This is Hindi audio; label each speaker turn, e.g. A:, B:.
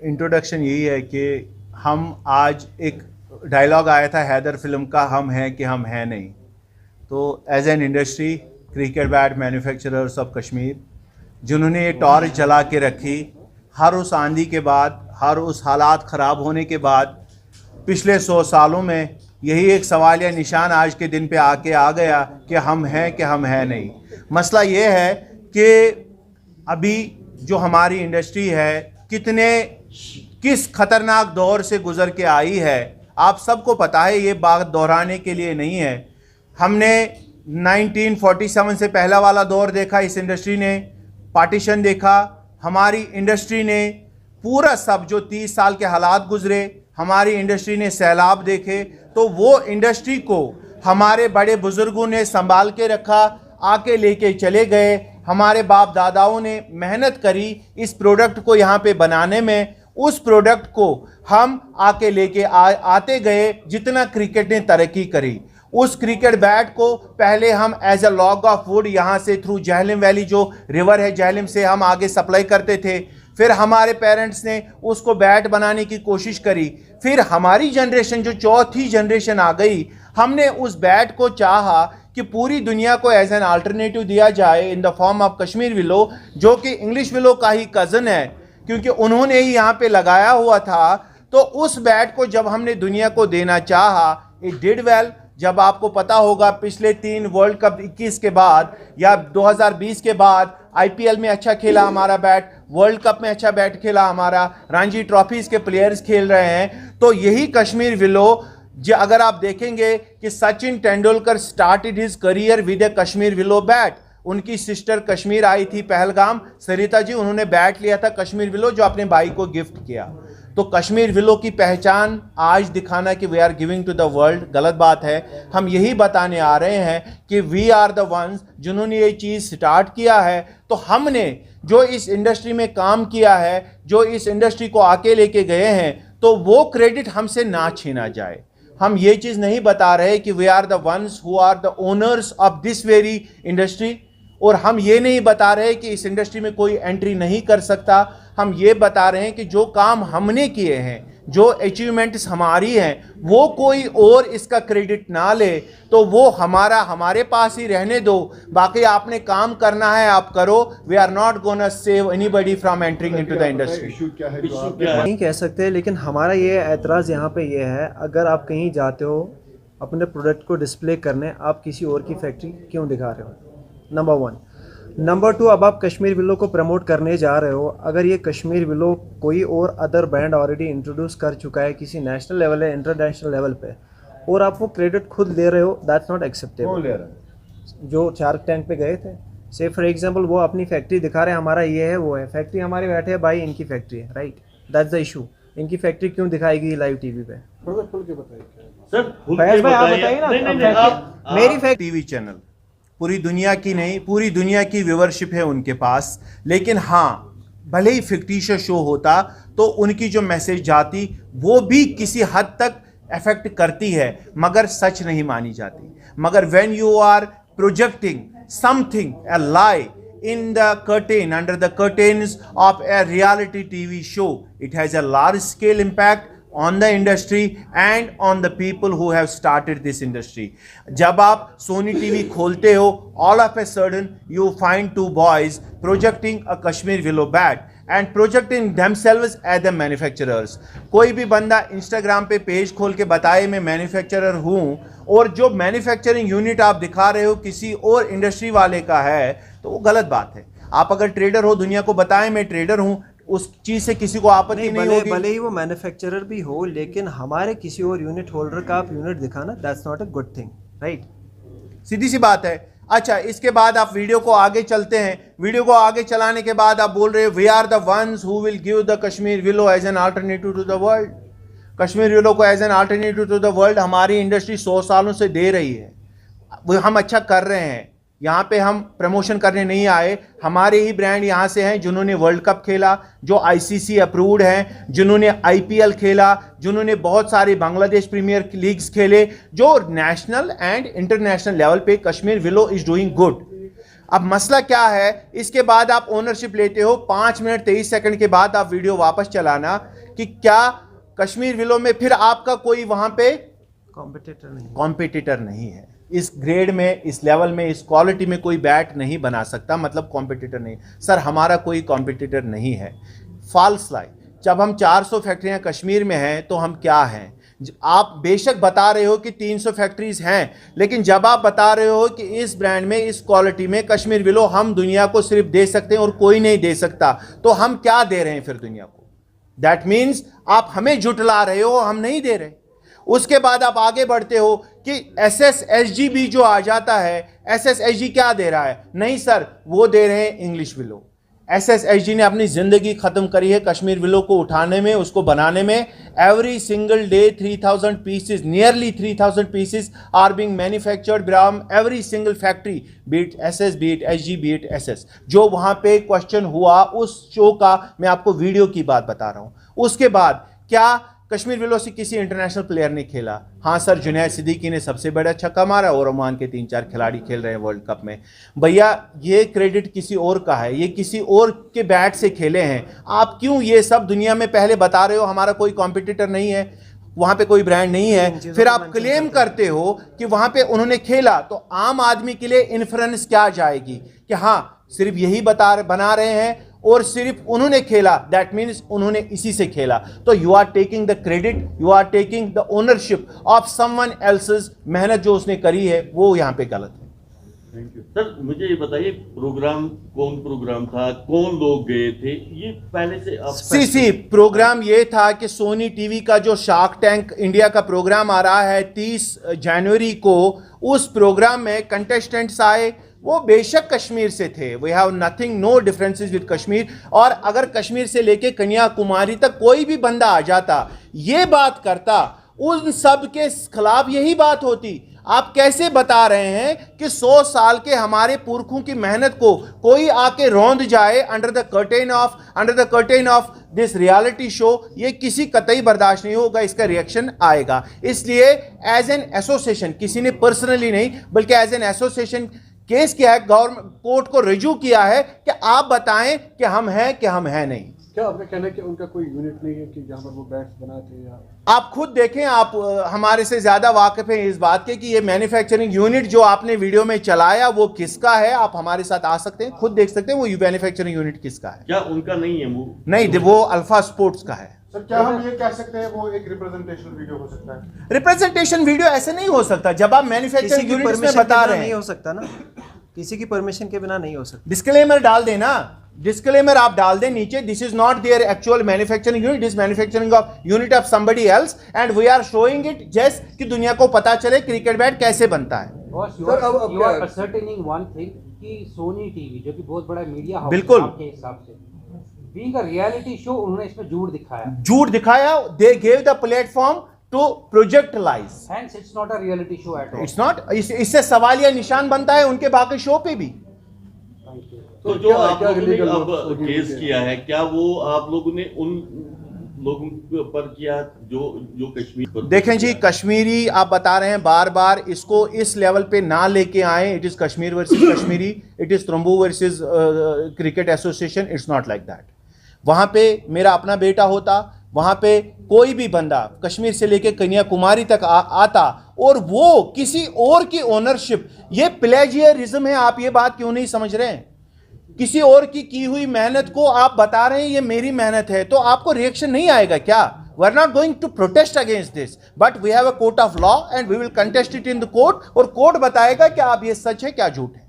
A: इंट्रोडक्शन यही है कि हम आज एक डायलॉग आया था हैदर फिल्म का, हम हैं कि हम हैं नहीं। तो as an industry, cricket bat manufacturers of Kashmir जिन्होंने ये टॉर्च जला के रखी, हर उस आंधी के बाद, हर उस हालात ख़राब होने के बाद, पिछले 100 सालों में यही एक सवाल या निशान आज के दिन पे आके आ गया कि हम हैं कि हम हैं नहीं। मसला ये है कि अभी जो हमारी इंडस्ट्री है किस खतरनाक दौर से गुजर के आई है, आप सबको पता है, ये बात दोहराने के लिए नहीं है। हमने 1947 से पहला वाला दौर देखा, इस इंडस्ट्री ने पार्टीशन देखा, हमारी इंडस्ट्री ने पूरा सब जो 30 साल के हालात गुजरे, हमारी इंडस्ट्री ने सैलाब देखे, तो वो इंडस्ट्री को हमारे बड़े बुजुर्गों ने संभाल के रखा, आके लेके चले गए। हमारे बाप दादाओं ने मेहनत करी इस प्रोडक्ट को यहाँ पे बनाने में, उस प्रोडक्ट को हम आके लेके आते गए। जितना क्रिकेट ने तरक्की करी, उस क्रिकेट बैट को पहले हम as a log of wood यहाँ से थ्रू जहलम वैली जो रिवर है, जहलम से हम आगे सप्लाई करते थे। फिर हमारे पेरेंट्स ने उसको बैट बनाने की कोशिश करी। फिर हमारी जनरेशन जो चौथी जनरेशन आ गई, हमने उस बैट को चाहा कि पूरी दुनिया को एज एन अल्टरनेटिव दिया जाए in the form of Kashmir willow, जो कि इंग्लिश विलो का ही कज़न है, क्योंकि उन्होंने ही यहाँ पे लगाया हुआ था। तो उस बैट को जब हमने दुनिया को देना चाहा, इट डिड वेल। जब आपको पता होगा पिछले 3 वर्ल्ड कप 21 के बाद या 2020 के बाद आईपीएल में अच्छा खेला हमारा बैट, वर्ल्ड कप में अच्छा बैट खेला हमारा, रणजी ट्रॉफीज के प्लेयर्स खेल रहे हैं। तो यही कश्मीर विलो, अगर आप देखेंगे कि Sachin Tendulkar started his career with A Kashmir willow bat. उनकी सिस्टर कश्मीर आई थी पहलगाम, सरिता जी, उन्होंने बैट लिया था कश्मीर विलो जो अपने भाई को गिफ्ट किया। तो कश्मीर विलो की पहचान आज दिखाना कि we are giving to the world गलत बात है। हम यही बताने आ रहे हैं कि वी आर द वंस जिन्होंने ये चीज़ स्टार्ट किया है। तो हमने जो इस इंडस्ट्री में काम किया है, जो इस इंडस्ट्री को आके लेके गए हैं, तो वो क्रेडिट हमसे ना छीना जाए। हम ये चीज़ नहीं बता रहे कि we are the ones who are the owners of this very industry, और हम ये नहीं बता रहे कि इस इंडस्ट्री में कोई एंट्री नहीं कर सकता। हम ये बता रहे हैं कि जो काम हमने किए हैं, जो अचीवमेंट्स हमारी हैं, वो कोई और इसका क्रेडिट ना ले, तो वो हमारे पास ही रहने दो। बाकी आपने काम करना है आप करो। We are not gonna save anybody from entering into the industry.
B: नहीं कह सकते, लेकिन हमारा ये एतराज़ यहाँ पे ये है, अगर आप कहीं जाते हो अपने प्रोडक्ट को डिस्प्ले करने, आप किसी और की फैक्ट्री क्यों दिखा रहे हो? नंबर 1। नंबर 2, अब आप कश्मीर विलो को प्रमोट करने जा रहे हो, अगर ये कश्मीर विलो कोई और अदर ब्रांड ऑलरेडी इंट्रोड्यूस कर चुका है किसी नेशनल लेवल या इंटरनेशनल लेवल पे, और आप वो क्रेडिट खुद ले रहे हो, दैट्स नॉट एक्सेप्टेबल। जो शार्क टैंक पे गए थे, से फॉर एग्जांपल, वो अपनी फैक्ट्री दिखा रहे हैं, हमारा ये है वो है, फैक्ट्री हमारे बैठे है, भाई इनकी फैक्ट्री है, राइट, दैट्स द इशू। इनकी फैक्ट्री क्यों दिखाएगी लाइव टीवी पे? फैज भाई आप बताइए ना।
A: मेरी फैक्ट्री टीवी चैनल पूरी दुनिया की नहीं, पूरी दुनिया की व्यूवरशिप है उनके पास, लेकिन हाँ, भले ही फिक्टिशियस शो होता तो उनकी जो मैसेज जाती वो भी किसी हद तक अफेक्ट करती है, मगर सच नहीं मानी जाती। मगर when you are projecting something, a lie in the curtain, under the curtains of a reality TV show, it has a large scale impact on the industry and on the people who have started this industry. जब आप सोनी टीवी खोलते हो, all of a sudden you find 2 boys projecting a Kashmir willow bat and projecting themselves as the manufacturers. कोई भी बंदा इंस्टाग्राम पे पेज खोल के बताए मैं मैन्युफैक्चरर हूँ, और जो मैन्युफैक्चरिंग यूनिट आप दिखा रहे हो किसी और इंडस्ट्री वाले का है, तो वो गलत बात है। आप अगर ट्रेडर हो, दुनिया को बताएं मैं ट्रेडर हूँ, उस चीज से किसी को आपत्ति नहीं होगी।
B: भले ही वो मैन्युफैक्चरर भी हो, लेकिन हमारे किसी और यूनिट होल्डर का आप यूनिट दिखाना, that's not a good thing, right?
A: सीधी सी बात है। अच्छा, इसके बाद आप वीडियो को आगे चलते हैं। वीडियो को आगे चलाने के बाद आप बोल रहे हो we are the ones who will give the Kashmir willow as an alternative to the world. Kashmir willow को as an alternative to the world हमारी इंडस्ट्री 100 सालों से दे रही है। वो हम अच्छा कर रहे हैं। यहाँ पे हम प्रमोशन करने नहीं आए, हमारे ही ब्रांड यहाँ से हैं जिन्होंने वर्ल्ड कप खेला, जो आईसीसी अप्रूव्ड हैं, जिन्होंने आईपीएल खेला, जिन्होंने बहुत सारे बांग्लादेश प्रीमियर लीग्स खेले, जो नेशनल एंड इंटरनेशनल लेवल पे Kashmir willow is doing good. अब मसला क्या है, इसके बाद आप ओनरशिप लेते हो, 5 मिनट 23 सेकंड के बाद आप वीडियो वापस चलाना कि क्या कश्मीर विलो में फिर आपका कोई वहां पे कॉम्पिटिटर नहीं है। इस ग्रेड में, इस लेवल में, इस क्वालिटी में कोई बैट नहीं बना सकता, मतलब कॉम्पिटिटर नहीं। सर हमारा कोई कॉम्पिटिटर नहीं है। फॉल्स लाई। जब हम 400 फैक्ट्रियां कश्मीर में हैं तो हम क्या हैं? आप बेशक बता रहे हो कि 300 फैक्ट्रीज हैं, लेकिन जब आप बता रहे हो कि इस ब्रांड में, इस क्वालिटी में कश्मीर विलो हम दुनिया को सिर्फ दे सकते हैं और कोई नहीं दे सकता, तो हम क्या दे रहे हैं फिर दुनिया को? दैट मीन्स आप हमें झुठला रहे हो, हम नहीं दे रहे। उसके बाद आप आगे बढ़ते हो कि SSSG जो आ जाता है, SSSG क्या दे रहा है? नहीं सर, वो दे रहे हैं इंग्लिश विलो। SSSG ने अपनी जिंदगी खत्म करी है कश्मीर विलो को उठाने में, उसको बनाने में। Every single day 3000 pieces, nearly 3000 pieces are being manufactured from every single factory, beat SS, beat SG, beat SS। जो वहां पे क्वेश्चन हुआ उस शो का मैं आपको वीडियो की बात बता रहा हूं। उसके बाद क्या कश्मीर विलो से किसी इंटरनेशनल प्लेयर ने खेला? हाँ सर, जुनैद सिद्दीकी ने सबसे बड़ा छक्का मारा और ओमान के 3-4 खिलाड़ी खेल रहे हैं वर्ल्ड कप में। भैया ये क्रेडिट किसी और का है, ये किसी और के बैट से खेले हैं। आप क्यों ये सब दुनिया में पहले बता रहे हो हमारा कोई कॉम्पिटिटर नहीं है, वहां पे कोई ब्रांड नहीं है, फिर आप क्लेम करते हो कि वहां पे उन्होंने खेला, तो आम आदमी के लिए इन्फ्रेंस क्या जाएगी कि हाँ सिर्फ यही बना रहे हैं और सिर्फ उन्होंने खेला, दैट मीन्स उन्होंने इसी से खेला। तो you are taking the credit, you are taking the ownership of someone else's मेहनत जो उसने करी है, वो यहाँ पे गलत है।
C: Thank you sir. मुझे ये बताइए प्रोग्राम था, कौन लोग गए थे, ये पहले से आप?
A: सी प्रोग्राम ये था कि सोनी टीवी का जो शार्क टैंक इंडिया का प्रोग्राम आ रहा है 30 जनवरी को, उस प्रोग्राम में कंटेस्टेंट्स आए, वो बेशक कश्मीर से थे। We have nothing, no differences with Kashmir. और अगर कश्मीर से लेके कन्याकुमारी तक कोई भी बंदा आ जाता, ये बात करता, उन सब के खिलाफ यही बात होती। आप कैसे बता रहे हैं कि 100 साल के हमारे पुरखों की मेहनत को कोई आके रौंद जाए under the curtain of this reality show? ये किसी कतई बर्दाश्त नहीं होगा, इसका रिएक्शन आएगा। इसलिए एज एन एसोसिएशन, किसी ने पर्सनली नहीं बल्कि एज एन एसोसिएशन केस किया है, गवर्नमेंट कोर्ट को रिज्यू किया है कि आप बताएं कि हम हैं नहीं।
D: क्या आपका कहना है कि उनका कोई यूनिट नहीं है कि जहां पर वो बैट्स बनाते हैं?
A: आप खुद देखें, आप हमारे से ज्यादा वाकिफ हैं इस बात के कि ये मैन्युफैक्चरिंग यूनिट जो आपने वीडियो में चलाया वो किसका है। आप हमारे साथ आ सकते हैं, खुद देख सकते हैं वो मैन्युफैक्चरिंग यूनिट किसका है।
C: क्या उनका नहीं है? वो
A: नहीं, वो अल्फा स्पोर्ट्स का है।
D: सर क्या हम ये कह सकते हैं वो एक रिप्रेजेंटेशन वीडियो हो सकता है?
A: रिप्रेजेंटेशन वीडियो ऐसे नहीं हो सकता जब आप मैन्युफैक्चरिंग यूनिट में बता रहे हैं।
B: नहीं हो सकता ना, किसी की परमिशन के बिना नहीं हो सकता।
A: डिस्क्लेमर डाल देना, डिस्क्लेमर आप डाल दें नीचे, this is not their actual manufacturing unit, this manufacturing of unit of somebody else and we are showing it just कि दुनिया को पता चले क्रिकेट बैट कैसे बनता है।
E: You are ascertaining one thing कि सोनी टीवी जो कि बहुत बड़ा मीडिया हाउस
A: बिल्कुल
E: आपके हिसाब से बीइंग अ रियलिटी शो, उन्होंने इसमें
A: झूठ दिखाया, they gave the platform to project lies.
E: Hence it's not a reality show at all.
A: It's not, इससे सवालिया निशान बनता है उनके बाकी शो पे भी।
C: तो जो आप लोगों ने अब केस किया है, क्या वो आप लोगों ने उन लोगों पर किया जो कश्मीर पर?
A: देखें जी, कश्मीरी आप बता रहे हैं बार बार, इसको इस लेवल पे ना लेके आए। It is Kashmir versus Kashmiri, it is Trumboo versus cricket association, it's not like that. वहां पे मेरा अपना बेटा होता, वहां पे कोई भी बंदा कश्मीर से लेके कन्याकुमारी तक आता और वो किसी और की ओनरशिप, ये प्लेजियरिज्म है। आप ये बात क्यों नहीं समझ रहे हैं? किसी और की हुई मेहनत को आप बता रहे हैं ये मेरी मेहनत है, तो आपको रिएक्शन नहीं आएगा क्या? We are not going to protest against this, but we have a court of law and we will contest it in the court, और कोर्ट बताएगा कि आप ये सच है क्या झूठ है।